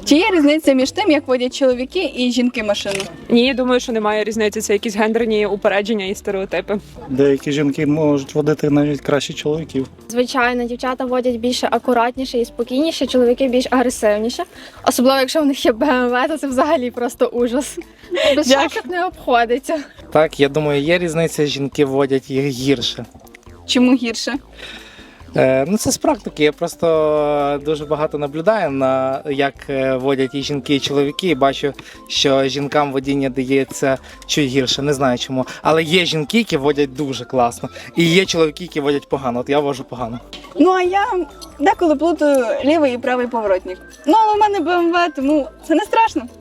Чи є різниця між тим, як водять чоловіки і жінки машину? Ні, думаю, що немає різниці. Це якісь гендерні упередження і стереотипи. Деякі жінки можуть водити навіть краще чоловіків. Звичайно, дівчата водять більше акуратніше і спокійніше, чоловіки більш агресивніше. Особливо, якщо в них є БМВ, то це взагалі просто ужас. Без шашок не обходиться. Так, я думаю, є різниця, жінки водять їх гірше. Чому гірше? Ну, це з практики. Я просто дуже багато наблюдаю на як водять і жінки, і чоловіки, і бачу, що жінкам водіння дається чуть гірше, не знаю чому. Але є жінки, які водять дуже класно, і є чоловіки, які водять погано. От я вожу погано. Ну а я деколи плутаю лівий і правий поворотник. Ну але в мене БМВ, тому це не страшно.